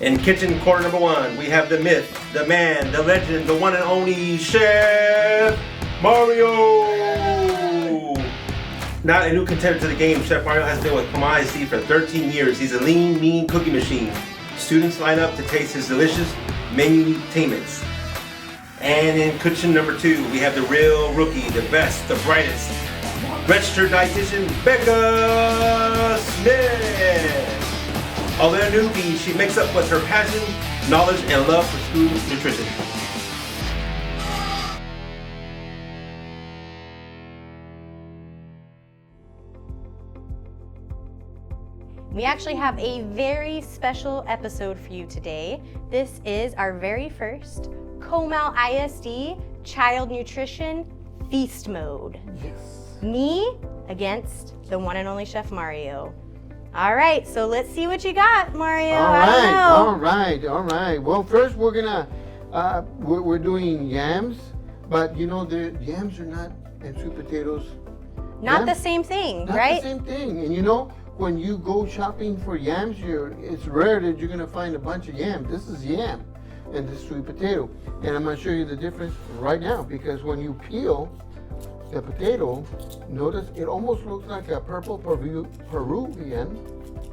In kitchen corner number one, we have the myth, the man, the legend, the one and only Chef Mario. Not a new contender to the game, Chef Mario has been with Comal for 13 years. He's a lean, mean cooking machine. Students line up to taste his delicious menu-tainments. And in kitchen number two, we have the real rookie, the best, the brightest, registered dietitian, Becca Smith. Although a newbie, she makes up with her passion, knowledge, and love for food nutrition. We actually have a very special episode for you today. This is our very first Comal ISD Child Nutrition Feast Mode. Yes. Me against the one and only Chef Mario. All right, so let's see what you got, Mario. All right. Well, first we're gonna we're doing yams, but you know the yams are not, and sweet potatoes. Not the same thing, Not right? the same thing, and you know when you go shopping for yams, it's rare that you're gonna find a bunch of yams. This is yam, and this is sweet potato, and I'm gonna show you the difference right now because when you peel the potato, notice it almost looks like a purple Peruvian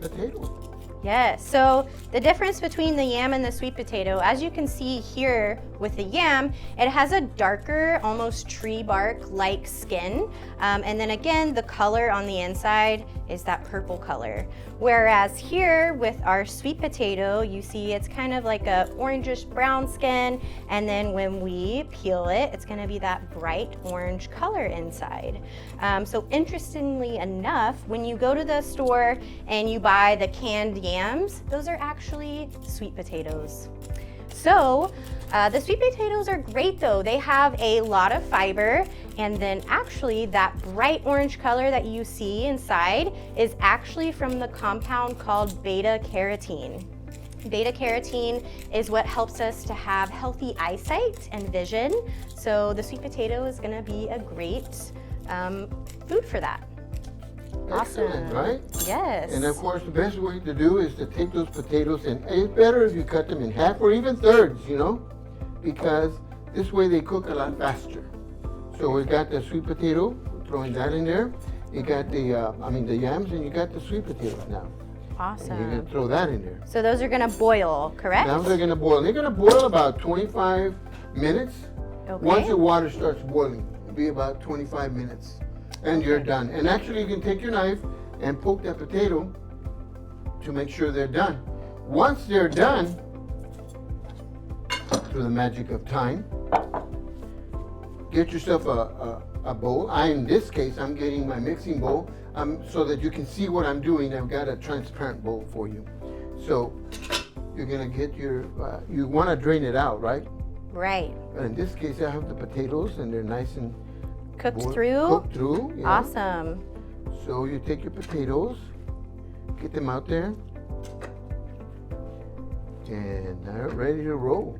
potato. Yes, so the difference between the yam and the sweet potato, as you can see here with the yam, it has a darker, almost tree bark-like skin. And then again, the color on the inside is that purple color. Whereas here with our sweet potato, you see it's kind of like a orangish brown skin. And then when we peel it, it's gonna be that bright orange color inside. So interestingly enough, when you go to the store and you buy the canned yams, those are actually sweet potatoes. So the sweet potatoes are great though. They have a lot of fiber, and then actually that bright orange color that you see inside is actually from the compound called beta carotene. Beta carotene is what helps us to have healthy eyesight and vision. So the sweet potato is gonna be a great food for that. Excellent, Awesome. right? Yes. And of course, the best way to do is to take those potatoes, and it's better if you cut them in half or even thirds, you know, because this way they cook a lot faster. So we got the sweet potato, throwing that in there. You got the yams, and you got the sweet potatoes now. Awesome. And you're gonna throw that in there. So those are gonna boil, correct? Now they're gonna boil. They're gonna boil about 25 minutes. Okay. Once the water starts boiling, it'll be about 25 minutes. And you're done. And actually you can take your knife and poke that potato to make sure they're done. Once they're done, through the magic of time, get yourself a bowl. In this case, I'm getting my mixing bowl so that you can see what I'm doing. I've got a transparent bowl for you. So you're gonna get your, you wanna drain it out, right? Right. In this case, I have the potatoes and they're nice and Cooked through? Cooked through, yeah. Awesome. So you take your potatoes, get them out there, and they're ready to roll.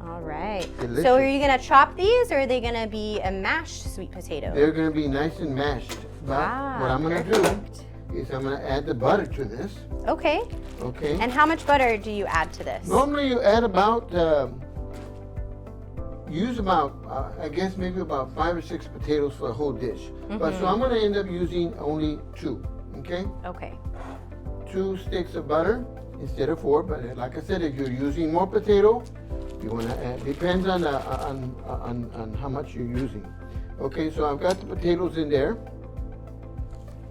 All right. Delicious. So are you gonna chop these, or are they gonna be a mashed sweet potato? They're gonna be nice and mashed. But what I'm gonna perfect. do is I'm gonna add the butter to this, Okay. okay? And how much butter do you add to this? Normally you add about, use about, I guess maybe about 5 or 6 potatoes for a whole dish. But so I'm gonna end up using only 2, okay? Okay. 2 sticks of butter instead of 4, but like I said, if you're using more potato, you wanna add, depends on how much you're using. Okay, so I've got the potatoes in there,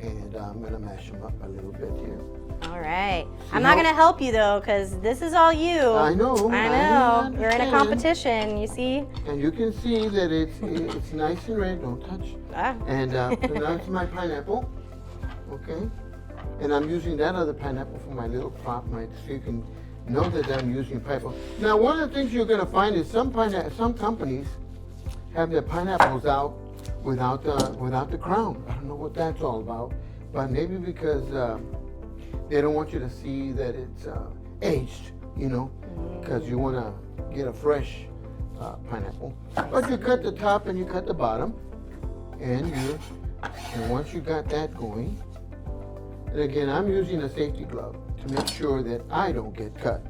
and I'm gonna mash them up a little bit here. All right. See I'm not how- gonna help you though, because this is all you. I know. I I know. We're in a understand. competition, you see? And you can see that it's nice and red. Don't touch. Ah. And so that's my pineapple. Okay. And I'm using that other pineapple for my little prop, so you can know that I'm using pineapple. Now, one of the things you're gonna find is some companies have their pineapples out without the crown. I don't know what that's all about, but maybe because they don't want you to see that it's aged, you know, because you want to get a fresh pineapple. But you cut the top and you cut the bottom, and once you got that going, and again, I'm using a safety glove to make sure that I don't get cut.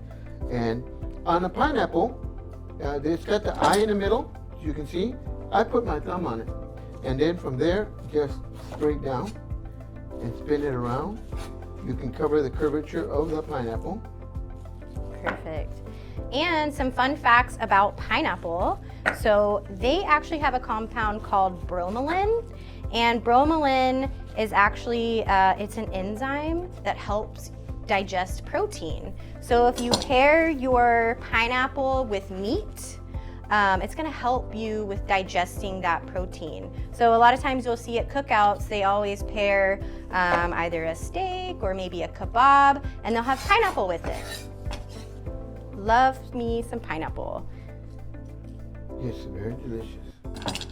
And on a pineapple, it's got the eye in the middle, as you can see. I put my thumb on it. And then from there, just straight down and spin it around. You can cover the curvature of the pineapple. Perfect. And some fun facts about pineapple. So they actually have a compound called bromelain. And bromelain is actually, it's an enzyme that helps digest protein. So if you pair your pineapple with meat, it's gonna help you with digesting that protein. So a lot of times you'll see at cookouts, they always pair either a steak or maybe a kebab, and they'll have pineapple with it. Love me some pineapple. Yes, very delicious.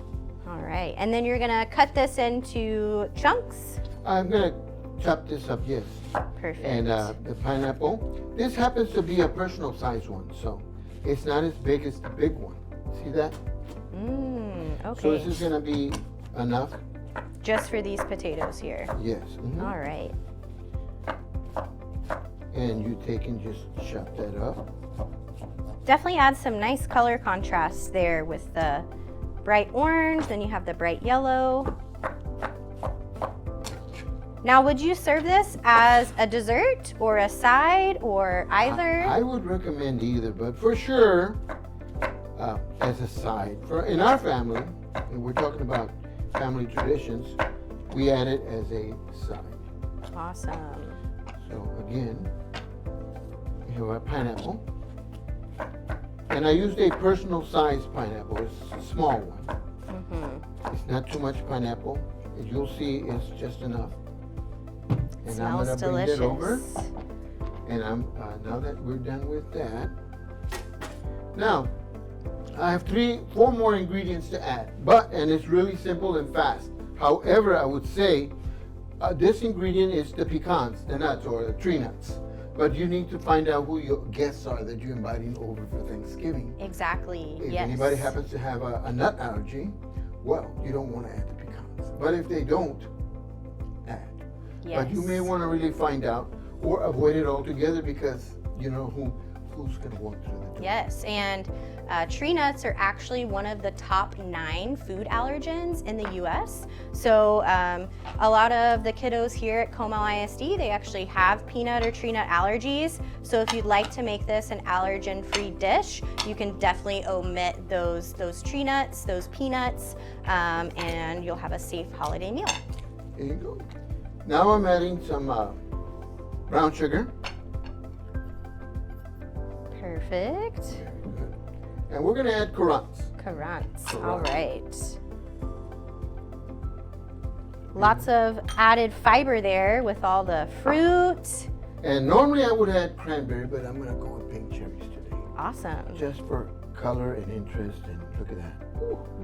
All right, and then you're gonna cut this into chunks. I'm gonna chop this up, yes. Perfect. And the pineapple, this happens to be a personal size one, so it's not as big as the big one. See that? Okay. So this is gonna be enough? Just for these potatoes here. Yes. All right. And you take and just chop that up. Definitely add some nice color contrast there with the bright orange, then you have the bright yellow. Now, would you serve this as a dessert or a side or either? I would recommend either, but for sure, as a side. In our family, and we're talking about family traditions, we add it as a side. Awesome. So again, we have our pineapple. And I used a personal size pineapple. It's a small one. It's not too much pineapple. As you'll see, it's just enough. And Smells I'm gonna delicious. bring it over. And now that we're done with that, now I have 4 more ingredients to add. And it's really simple and fast. However, I would say this ingredient is the pecans, the nuts or the tree nuts. But you need to find out who your guests are that you're inviting over for Thanksgiving. Exactly. If yes. anybody happens to have a nut allergy, well, you don't want to add the pecans. But if they don't, add. Yes. But you may want to really find out or avoid it altogether because you know who's going to walk through the door. Yes, and tree nuts are actually one of the top 9 food allergens in the US. So a lot of the kiddos here at Comal ISD, they actually have peanut or tree nut allergies. So if you'd like to make this an allergen-free dish, you can definitely omit those tree nuts, those peanuts, and you'll have a safe holiday meal. There you go. Now I'm adding some brown sugar. Perfect. Very good. And we're going to add currants. Currants. All right. Lots of added fiber there with all the fruit. And normally I would add cranberry, but I'm going to go with pink cherries today. Awesome. Just for color and interest, and look at that.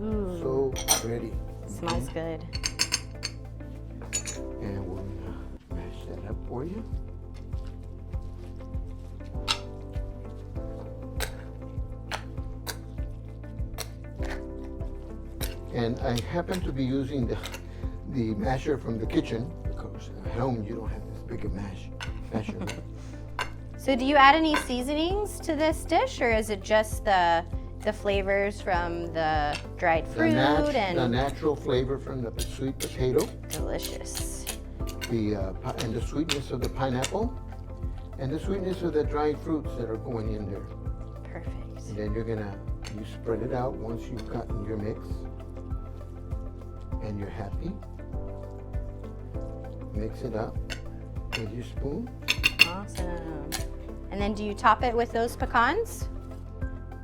Ooh. So pretty. Smells good. And we're going to mash that up for you. And I happen to be using the masher from the kitchen because at home you don't have this big a masher. So do you add any seasonings to this dish, or is it just the flavors from the dried fruit The natural flavor from the sweet potato. Delicious. And the sweetness of the pineapple, and the sweetness of the dried fruits that are going in there. Perfect. And then you spread it out once you've gotten your mix, and you're happy. Mix it up with your spoon. Awesome. And then do you top it with those pecans?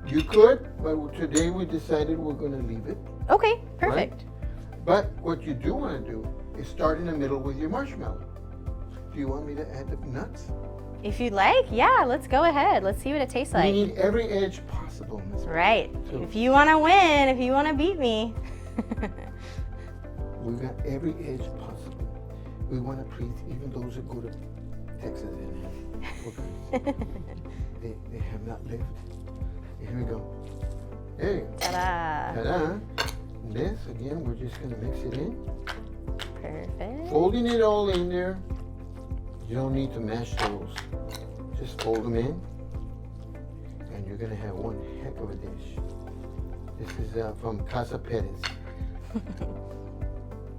You could, but today we decided we're going to leave it. Okay, perfect. Right? But what you do want to do is start in the middle with your marshmallow. Do you want me to add the nuts? If you'd like, yeah, let's go ahead. Let's see what it tastes like. We need every edge possible, Miss. Right. So If you want to win, if you want to beat me. we've got every edge possible. We want to please even those that go to Texas and they have not lived. Here we go. There you go. Ta-da. Ta-da. This, again, we're just going to mix it in. Perfect. Folding it all in there. You don't need to mash those. Just fold them in. and you're gonna have one heck of a dish. This is from Casa Perez.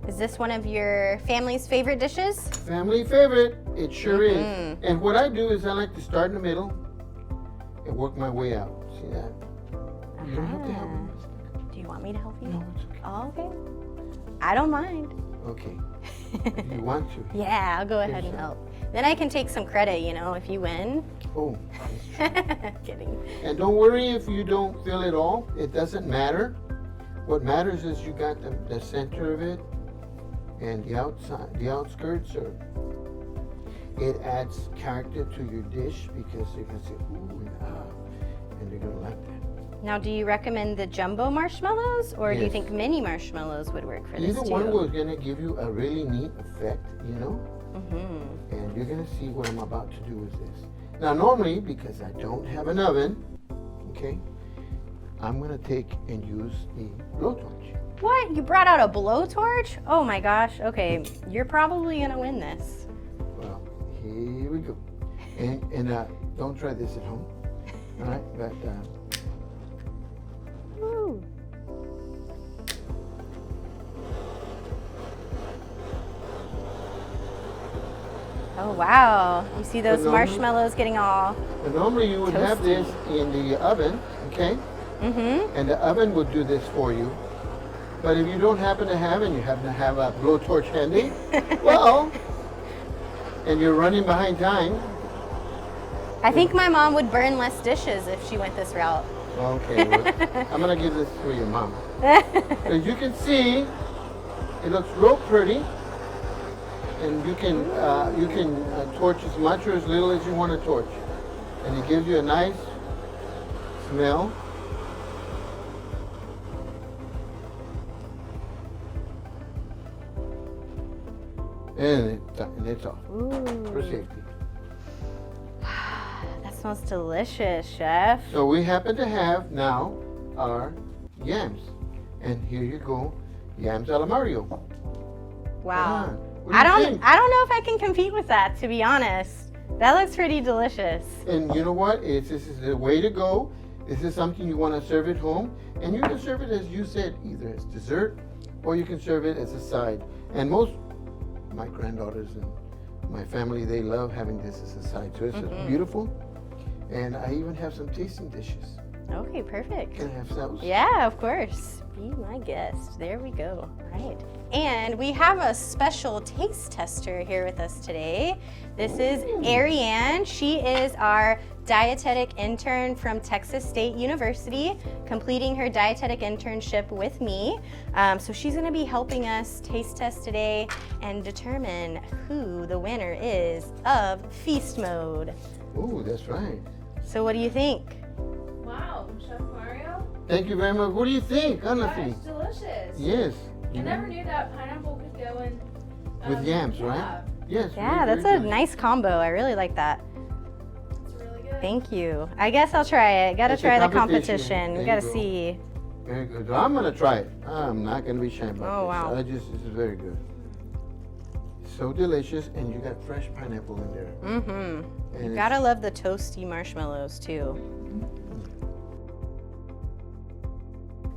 Is this one of your family's favorite dishes? Family favorite, it sure is. And what I do is I like to start in the middle and work my way out. See that? You don't have to help me. Do you want me to help you? No, it's okay. Oh, okay. I don't mind. Okay. If you want to. Yeah, I'll go ahead and help. Then I can take some credit, you know, if you win. Oh, that's true. Kidding. And don't worry if you don't fill it all. It doesn't matter. What matters is you got the center of it and the outside, the outskirts. Or it adds character to your dish because you can say ooh and ah, and you're gonna like that. Now, do you recommend the jumbo marshmallows, or do you Yes. think mini marshmallows would work for this Either too? one was gonna give you a really neat effect, you know. Mm-hmm. And you're gonna see what I'm about to do with this. Now, normally, because I don't have an oven, okay, I'm gonna take and use the blowtorch. What? You brought out a blowtorch? Oh my gosh. Okay, you're probably gonna win this. Well, here we go. And don't try this at home, all right? But Woo. Oh wow. You see those But normally- marshmallows getting all... but normally you would have this in the oven, okay? Mm-hmm. And the oven would do this for you. But if you don't happen to have, and you happen to have a blowtorch handy, well, and you're running behind time, I think my mom would burn less dishes if she went this route. okay, well, I'm gonna give this to your mom. As you can see, it looks real pretty, and you can torch as much or as little as you want to torch, and it gives you a nice smell. And it's off for safety. That smells delicious, Chef. So we happen to have now our yams, and here you go, yams a la Mario. Wow. What do you think? I don't know if I can compete with that, to be honest. That looks pretty delicious. And you know what? This is the way to go. This is something you want to serve at home, and you can serve it as you said, either as dessert, or you can serve it as a side. And most my granddaughters and my family, they love having this as a side. So it's beautiful. And I even have some tasting dishes. Okay, perfect. Can I have those? Yeah, of course. Be my guest. There we go. Right. And we have a special taste tester here with us today. This is Ariane. She is our dietetic intern from Texas State University, completing her dietetic internship with me. So she's going to be helping us taste test today and determine who the winner is of Feast Mode. Ooh, that's right. So what do you think? Wow, Chef Mario? Thank you very much. What do you think, honestly? That's delicious. Yes. I never knew that pineapple could go in. With yams, yeah, right? Yes. Yeah, very, that's very a good. nice combo. I really like that. It's really good. Thank you. I guess I'll try it. Gotta It's a try the competition. competition. There We you gotta go. see. Very good. So I'm gonna try it. I'm not gonna be shy about Oh, wow. this. This is very good. So delicious, and you got fresh pineapple in there. Mm-hmm. And Gotta it's- love the toasty marshmallows too.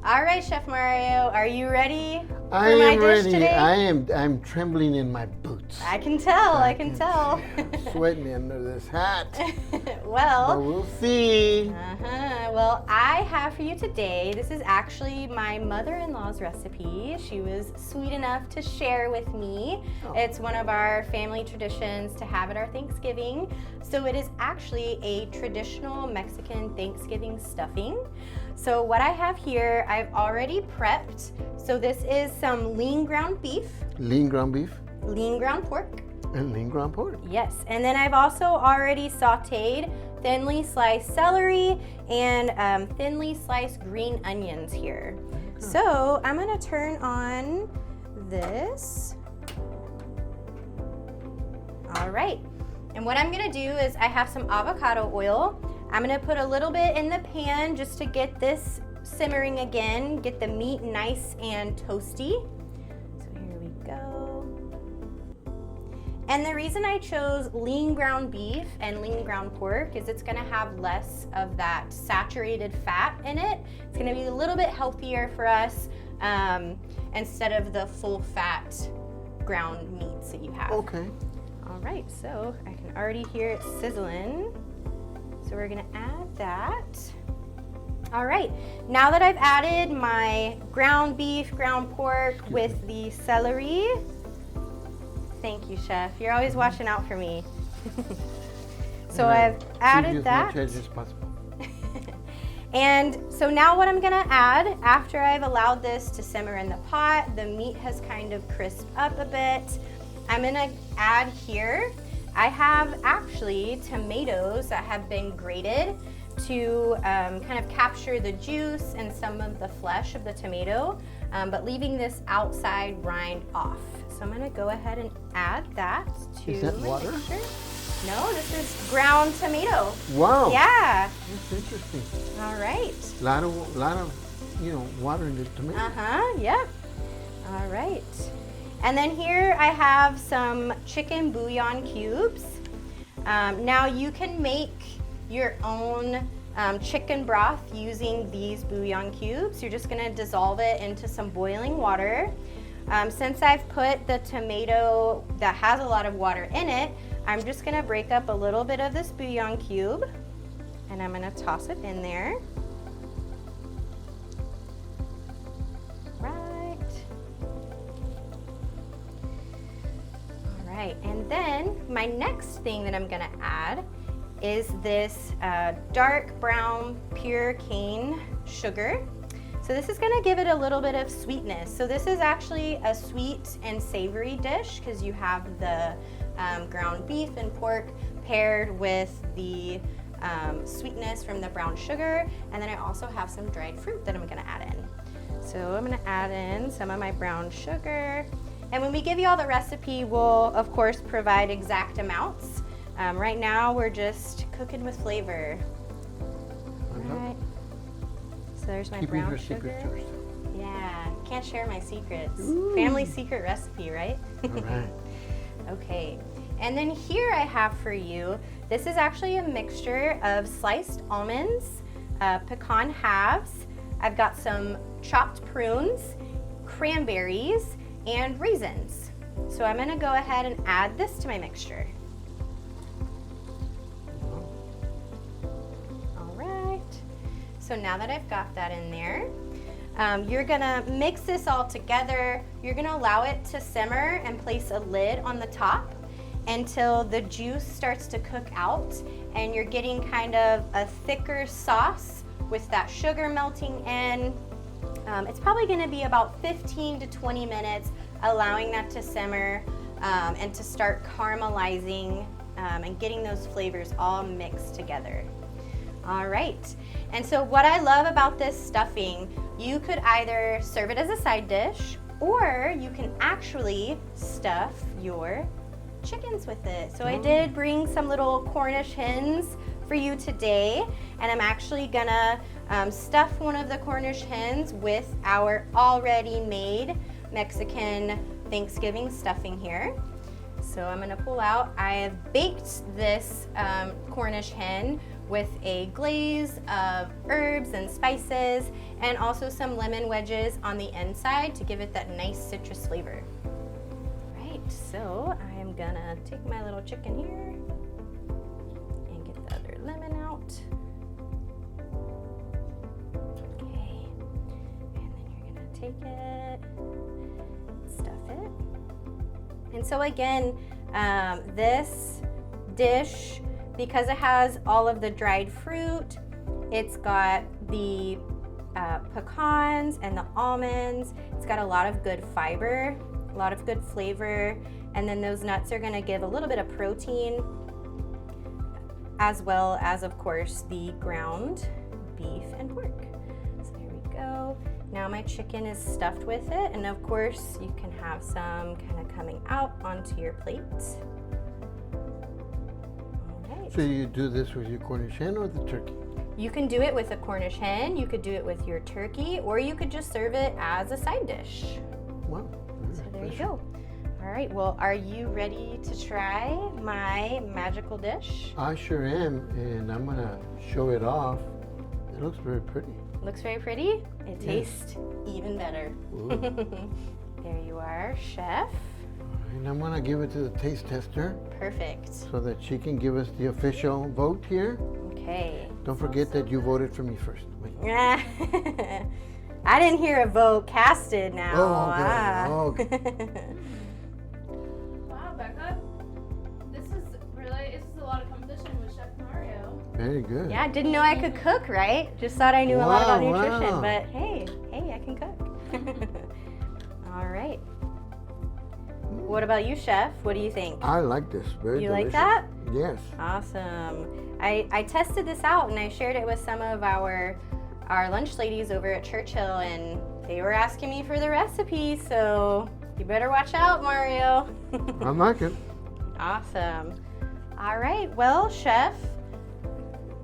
All right, Chef Mario, are you ready for I my am dish ready. today? I'm trembling in my boots. I can tell. I can tell. I'm sweating under this hat. But Well. we'll see. Well, I have for you today, this is actually my mother-in-law's recipe. She was sweet enough to share with me. Oh. It's one of our family traditions to have at our Thanksgiving. So it is actually a traditional Mexican Thanksgiving stuffing. So what I have here, I've already prepped. So this is some lean ground beef, Lean ground beef lean ground pork, and lean ground pork. yes. And then I've also already sauteed thinly sliced celery and thinly sliced green onions here. So I'm gonna turn on this. All right. And what I'm gonna do is I have some avocado oil. I'm gonna put a little bit in the pan just to get this simmering again, get the meat nice and toasty. So here we go. And the reason I chose lean ground beef and lean ground pork is it's gonna have less of that saturated fat in it. It's gonna be a little bit healthier for us instead of the full fat ground meats that you have. Okay. All right, so I can already hear it sizzling. So we're gonna add that. All right, now that I've added my ground beef, ground pork with the celery. Thank you, Chef. You're always watching out for me. So I've added that. As much as possible. And so now what I'm gonna add, after I've allowed this to simmer in the pot, the meat has kind of crisped up a bit. I'm gonna add here, I have actually tomatoes that have been grated to kind of capture the juice and some of the flesh of the tomato, but leaving this outside rind off. So I'm gonna go ahead and add that to Is that my water? mixture. No, this is ground tomato. Wow. Yeah. That's interesting. All right. Lot of, water in the tomato. Yep. All right. And then here I have some chicken bouillon cubes. Now you can make your own chicken broth using these bouillon cubes. You're just gonna dissolve it into some boiling water. Since I've put the tomato that has a lot of water in it, I'm just gonna break up a little bit of this bouillon cube and I'm gonna toss it in there. Right. All right, and then my next thing that I'm gonna add is this dark brown pure cane sugar. So this is gonna give it a little bit of sweetness. So this is actually a sweet and savory dish because you have the ground beef and pork paired with the sweetness from the brown sugar. And then I also have some dried fruit that I'm gonna add in. So I'm gonna add in some of my brown sugar. And when we give you all the recipe, we'll of course provide exact amounts. Right now we're just cooking with flavor. All right. So there's my Keeping brown her sugar. secrets to herself. Yeah, can't share my secrets. Ooh. Family secret recipe, right? All right. Okay, and then here I have for you, this is actually a mixture of sliced almonds, pecan halves, I've got some chopped prunes, cranberries, and raisins. So I'm gonna go ahead and add this to my mixture. All right, so now that I've got that in there, you're gonna mix this all together. You're gonna allow it to simmer and place a lid on the top until the juice starts to cook out and you're getting kind of a thicker sauce with that sugar melting in. It's probably gonna be about 15 to 20 minutes, allowing that to simmer and to start caramelizing and getting those flavors all mixed together. All right, and so what I love about this stuffing, you could either serve it as a side dish or you can actually stuff your chickens with it. So I did bring some little Cornish hens for you today, and I'm actually gonna stuff one of the Cornish hens with our already made Mexican Thanksgiving stuffing here. So I'm gonna pull out, I have baked this Cornish hen with a glaze of herbs and spices and also some lemon wedges on the inside to give it that nice citrus flavor. Right, so I am gonna take my little chicken here and get the other lemon out. Okay, and then you're gonna take it, stuff it. And so again, this dish, because it has all of the dried fruit, it's got the pecans and the almonds, it's got a lot of good fiber, a lot of good flavor, and then those nuts are gonna give a little bit of protein, as well as, of course, the ground beef and pork. So there we go. Now my chicken is stuffed with it, and of course, you can have some kind of coming out onto your plate. So you do this with your Cornish hen or the turkey? You can do it with a Cornish hen, you could do it with your turkey, or you could just serve it as a side dish. Wow. So there you go. All right, well, are you ready to try my magical dish? I sure am, and I'm gonna show it off. It looks very pretty. Looks very pretty. It Yes. tastes even better. Ooh. There you are, chef. And I'm gonna give it to the taste tester Perfect. so that she can give us the official vote here. Okay. Don't forget that you voted for me first. Wait. I didn't hear a vote casted now. Oh, okay. Wow, Becca. This is a lot of competition with Chef Mario. Very good. Yeah, didn't know I could cook, right? Just thought I knew a lot about Wow, nutrition, wow. but hey, I can cook. All right. What about you, chef? What do you think? I like this. Very You delicious. like that? Yes. Awesome. I tested this out and I shared it with some of our lunch ladies over at Churchill, and they were asking me for the recipe, so you better watch out, Mario. I like it. Awesome. All right, well, chef,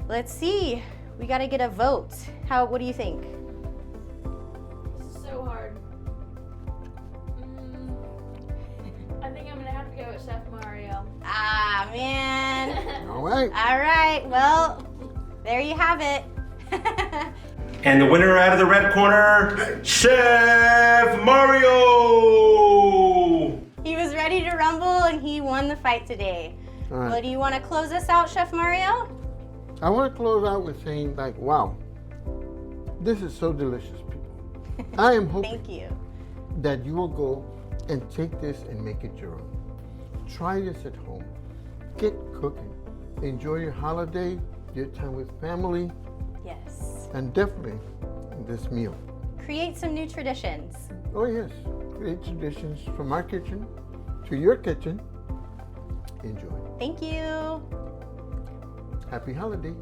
let's see. We got to get a vote. What do you think? This is so hard. I think I'm gonna have to go with Chef Mario. Ah, man. All right. All right, well, there you have it. And the winner out of the red corner, Chef Mario! He was ready to rumble and he won the fight today. All right. Well, do you want to close us out, Chef Mario? I want to close out with saying, like, wow, this is so delicious, people. I am hoping Thank you. that you will go and take this and make it your own. Try this at home. Get cooking. Enjoy your holiday, your time with family, Yes. and definitely this meal. Create some new traditions. Oh yes, create traditions from our kitchen to your kitchen. Enjoy. Thank you. Happy holidays.